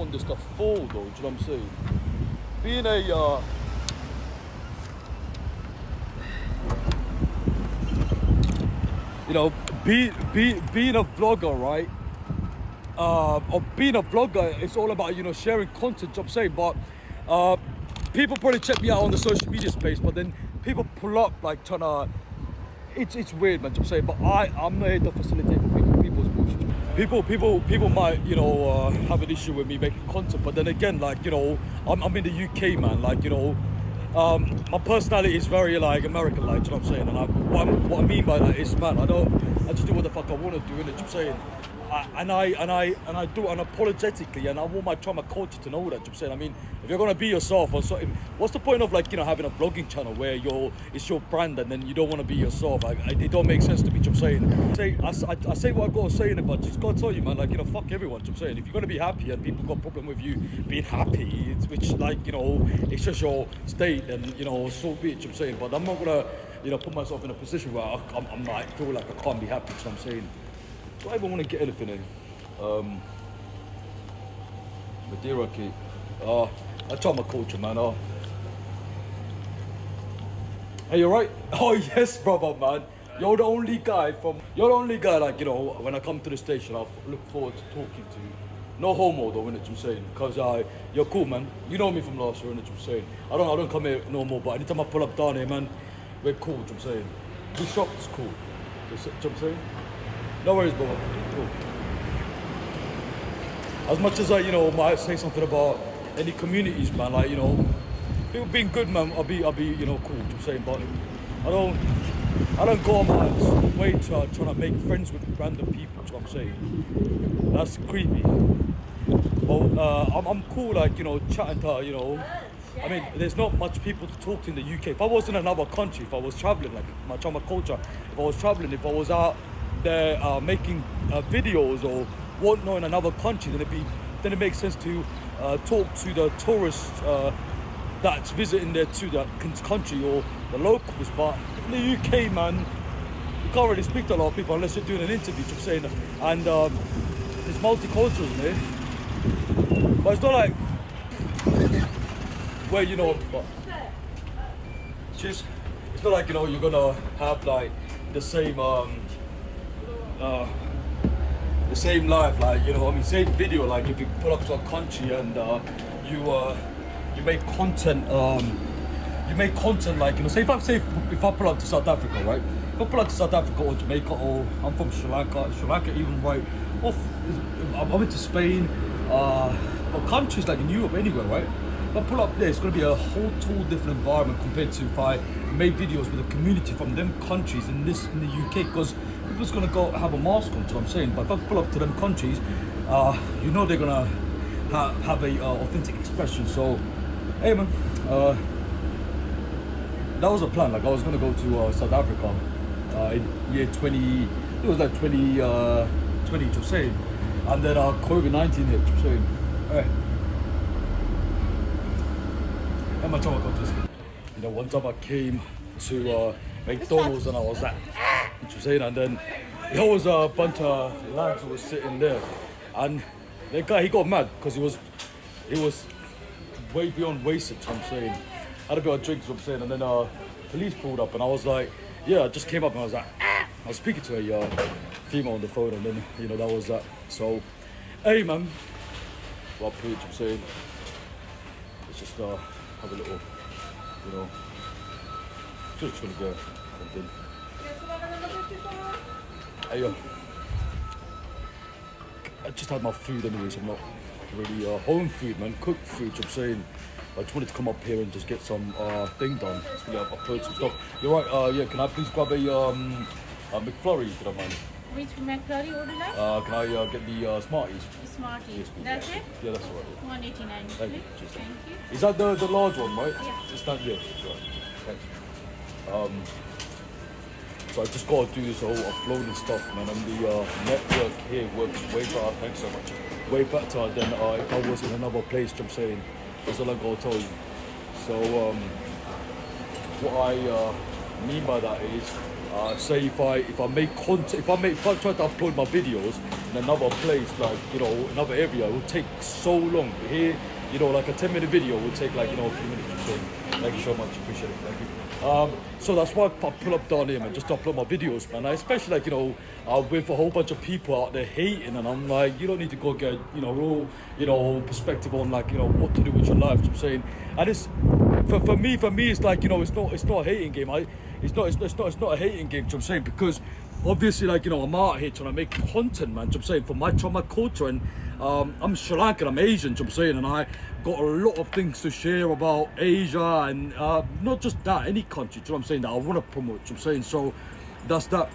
want this to fall though, do you know what I'm saying? Being a you know, being a vlogger, right? Or being a vlogger, it's all about, you know, sharing content, I'm saying. But people probably check me out on the social media space, but then people pull up like trying to. It's weird, man. I'm saying, but I'm not here to facilitate for people's bullshit. People might, you know, have an issue with me making content, but then again, like, you know, I'm in the UK, man. Like, you know, my personality is very like American, like, you know what I'm saying? And what I mean by that is, man, I just do what the fuck I want to do, innit? You know what I'm saying? And I do it unapologetically, and I want my culture to know that. You know what I'm saying? I mean, if you're gonna be yourself, or so, what's the point of, like, you know, having a vlogging channel where it's your brand and then you don't want to be yourself? It don't make sense to me. You know what I'm saying? I say what I gotta say in it, but just gotta tell you, man, like, you know, fuck everyone. You know what I'm saying? If you're gonna be happy and people got a problem with you being happy, which, like, you know, it's just your state, and, you know, so be it. You know what I'm saying? But I'm not gonna, you know, put myself in a position where I'm like, feel like I can't be happy. You know what I'm saying? Do I even want to get anything in? Madeira cake. I try my culture, man. Hey, you right? Oh yes, brother, man. You're the only guy, like, you know, when I come to the station, I look forward to talking to you. No homo though, innit, I'm saying? Because you're cool, man. You know me from last year, innit, I'm saying? I don't come here no more, but anytime I pull up down here, man, we're cool, I'm saying? This shop is cool. You know what I'm saying? No worries, brother. Cool. As much as I, you know, might say something about any communities, man, like, you know, people being good, man, I'll be, you know, cool. You know what I'm saying? But I don't go on my way trying to make friends with random people. You know what I'm saying? That's creepy. But I'm cool, like, you know, chatting to, you know. I mean, there's not much people to talk to in the UK. If I was in another country, if I was traveling, like my culture, if I was out there making videos or whatnot in another country, then it makes sense to talk to the tourists that's visiting there to that country, or the locals. But in the UK, man, you can't really speak to a lot of people unless you're doing an interview. I'm saying, and it's multicultural, man. But it's not like where, you know, it's not like, you know, you're gonna have like the same life, like, you know, I mean, same video. Like, if you pull up to a country and you make content, like, you know, say if I pull up to South Africa, right? If I pull up to South Africa or Jamaica, or I'm from Sri Lanka even, right? Off, I'm into Spain, or countries like in Europe, anywhere, right? If I pull up there, it's going to be a whole total different environment compared to if I made videos with a community from them countries in the UK, because people's going to go have a mask on, you know what I'm saying? But if I pull up to them countries, you know they're going to have a authentic expression. So, hey, man, that was a plan. Like, I was going to go to South Africa in year 20, it was like 2020, you know what I'm saying? And then COVID-19 hit, you know what I'm saying? Hey. And my time I got this. You know, one time I came to McDonald's and I was like, what you saying? And then there was a bunch of lads who was sitting there, and the guy, he got mad because he was way beyond wasted. You know what I'm saying, had a bit of drinks. You know what I'm saying, and then police pulled up, and I was like, yeah, I just came up and I was like, I was speaking to a female on the phone, and then, you know, that was that. So, hey, man, well played. You know what I'm saying, it's just have a little, you know, just trying to get something. Hey, I just had my food anyways. I'm not really home food, man, cooked food. You know what I'm saying, I just wanted to come up here and just get some thing done. Just really upload some stuff. You're right. Yeah, can I please grab a McFlurry, if you don't mind? Which McFlurry would you like? Can I get the Smarties? Smarties. Yes, please. That's it? Yeah, that's all right. 189. Thank you. Please. Thank you. Is that the large one, right? Yeah. It's not, yeah. Right. Thanks. So I just got to do this whole uploading stuff, man, and the network here works way better. Thanks so much. Way better than if I was in another place. I'm saying, that's all I got to tell you. So what I mean by that is, say if I make content, if I try to upload my videos in another place, like, you know, another area, it will take so long. Here, you know, like a 10-minute video will take, like, you know, a few minutes. So thank you so much, appreciate it. Thank you. So that's why I pull up down here, man, just to upload my videos, man. Especially, like, you know, with a whole bunch of people out there hating, and I'm like, you don't need to go get, you know, real, you know, perspective on, like, you know, what to do with your life. You know what I'm saying, and it's for me, it's like, you know, it's not a hating game. It's not a hating game. You know what I'm saying, because obviously, like, you know, I'm out here trying to make content, man. You know what I'm saying, for my culture, and I'm Sri Lankan, I'm Asian. You know what I'm saying, and I got a lot of things to share about Asia, and not just that, any country. You know what I'm saying, that I want to promote. You know what I'm saying, so that's that.